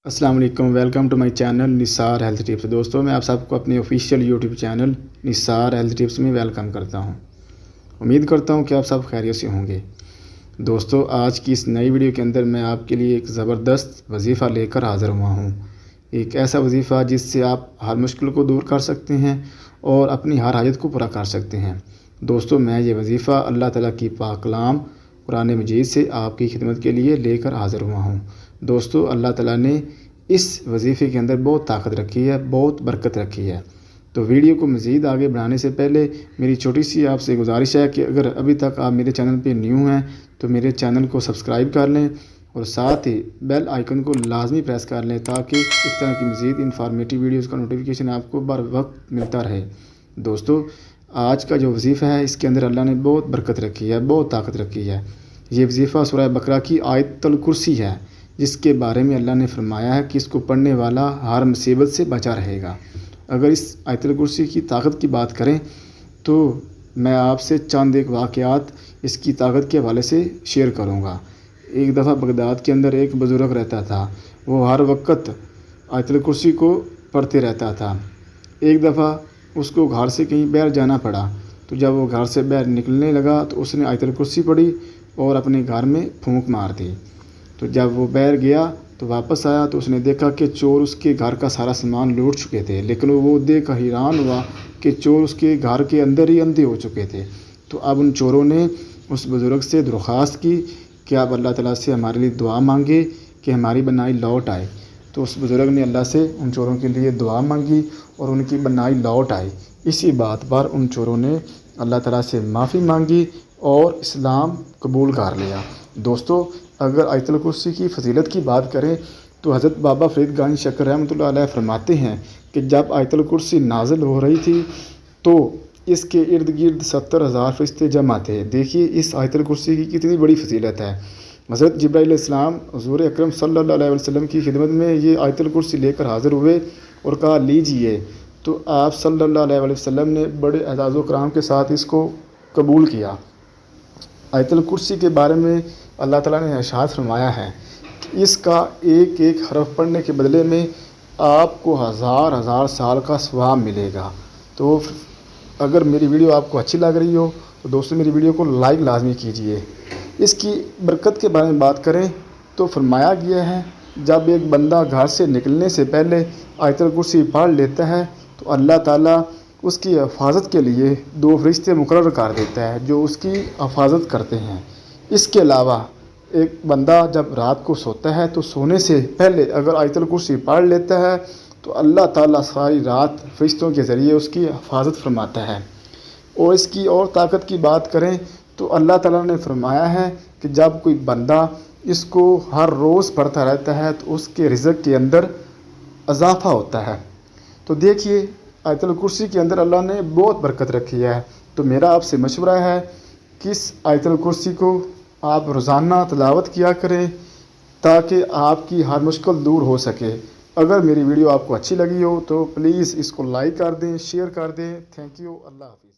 السلام علیکم، welcome to my channel Nisar health tips. دوستوں میں آپ سب کو اپنے official YouTube channel Nisar health tips میں ویلکم کرتا ہوں۔ امید کرتا ہوں کہ آپ سب خیریت سے ہوں گے۔ دوستوں آج کی اس نئی ویڈیو کے اندر میں آپ کے لیے ایک زبردست وظیفہ لے کر حاضر ہوا ہوں۔ ایک ایسا وظیفہ جس سے آپ ہر مشکل کو دور کر سکتے ہیں اور اپنی ہر حاجت کو پورا کر سکتے ہیں۔ دوستوں میں یہ وظیفہ اللہ تعالیٰ کی پاک کلام قرآن مجید سے آپ کی خدمت کے لیے لے کر حاضر ہوا ہوں۔ دوستو اللہ تعالیٰ نے اس وظیفے کے اندر بہت طاقت رکھی ہے، بہت برکت رکھی ہے۔ تو ویڈیو کو مزید آگے بڑھانے سے پہلے میری چھوٹی سی آپ سے گزارش ہے کہ اگر ابھی تک آپ میرے چینل پہ نیو ہیں تو میرے چینل کو سبسکرائب کر لیں اور ساتھ ہی بیل آئیکن کو لازمی پریس کر لیں تاکہ اس طرح کی مزید انفارمیٹیو ویڈیوز کا نوٹیفیکیشن آپ کو بر وقت ملتا رہے۔ دوستو آج کا جو وظیفہ ہے اس کے اندر اللہ نے بہت برکت رکھی ہے، بہت طاقت رکھی ہے۔ یہ وظیفہ سورہ بقرہ کی آیت الکرسی ہے، جس کے بارے میں اللہ نے فرمایا ہے کہ اس کو پڑھنے والا ہر مصیبت سے بچا رہے گا۔ اگر اس آیت الکرسی کی طاقت کی بات کریں تو میں آپ سے چند ایک واقعات اس کی طاقت کے حوالے سے شیئر کروں گا۔ ایک دفعہ بغداد کے اندر ایک بزرگ رہتا تھا، وہ ہر وقت آیت الکرسی کو پڑھتے رہتا تھا۔ ایک دفعہ اس کو گھر سے کہیں باہر جانا پڑا، تو جب وہ گھر سے باہر نکلنے لگا تو اس نے آیت الکرسی پڑھی اور اپنے گھر میں پھونک مار دی۔ تو جب وہ باہر گیا تو واپس آیا تو اس نے دیکھا کہ چور اس کے گھر کا سارا سامان لوٹ چکے تھے، لیکن وہ دیکھ کر حیران ہوا کہ چور اس کے گھر کے اندر ہی اندھے ہو چکے تھے۔ تو اب ان چوروں نے اس بزرگ سے درخواست کی کہ آپ اللہ تعالیٰ سے ہمارے لیے دعا مانگے کہ ہماری بنائی لوٹ آئے۔ تو اس بزرگ نے اللہ سے ان چوروں کے لیے دعا مانگی اور ان کی بنائی لوٹ آئی۔ اسی بات پر ان چوروں نے اللہ تعالیٰ سے معافی مانگی اور اسلام قبول کر لیا۔ دوستو اگر آیت الکرسی کی فضیلت کی بات کریں تو حضرت بابا فرید گنج شکر رحمۃ اللہ علیہ فرماتے ہیں کہ جب آیت الکرسی نازل ہو رہی تھی تو اس کے ارد گرد 70,000 فرشتے جمع تھے۔ دیکھیے اس آیت الکرسی کی کتنی بڑی فضیلت ہے۔ حضرت جبرائیل علیہ السلام حضور اکرم صلی اللہ علیہ وسلم کی خدمت میں یہ آیت الکرسی لے کر حاضر ہوئے اور کہا لیجئے، تو آپ صلی اللہ علیہ وسلم نے بڑے اعزاز و کرام کے ساتھ اس کو قبول کیا۔ آیت الکرسی کے بارے میں اللہ تعالیٰ نے ارشاد فرمایا ہے کہ اس کا ایک ایک حرف پڑھنے کے بدلے میں آپ کو ہزار ہزار سال کا ثواب ملے گا۔ تو اگر میری ویڈیو آپ کو اچھی لگ رہی ہو تو دوستوں میری ویڈیو کو لائک لازمی کیجئے۔ اس کی برکت کے بارے میں بات کریں تو فرمایا گیا ہے جب ایک بندہ گھر سے نکلنے سے پہلے آیت الکرسی پڑھ لیتا ہے تو اللہ تعالیٰ اس کی حفاظت کے لیے 2 فرشتے مقرر کر دیتا ہے جو اس کی حفاظت کرتے ہیں۔ اس کے علاوہ ایک بندہ جب رات کو سوتا ہے تو سونے سے پہلے اگر آیت الکرسی پڑھ لیتا ہے تو اللہ تعالیٰ ساری رات فرشتوں کے ذریعے اس کی حفاظت فرماتا ہے۔ اور اس کی اور طاقت کی بات کریں تو اللہ تعالیٰ نے فرمایا ہے کہ جب کوئی بندہ اس کو ہر روز پڑھتا رہتا ہے تو اس کے رزق کے اندر اضافہ ہوتا ہے۔ تو دیکھیے آیت الکرسی کے اندر اللہ نے بہت برکت رکھی ہے۔ تو میرا آپ سے مشورہ ہے کہ اس آیت الکرسی کو آپ روزانہ تلاوت کیا کریں تاکہ آپ کی ہر مشکل دور ہو سکے۔ اگر میری ویڈیو آپ کو اچھی لگی ہو تو پلیز اس کو لائک کر دیں، شیئر کر دیں۔ تھینک یو، اللہ حافظ۔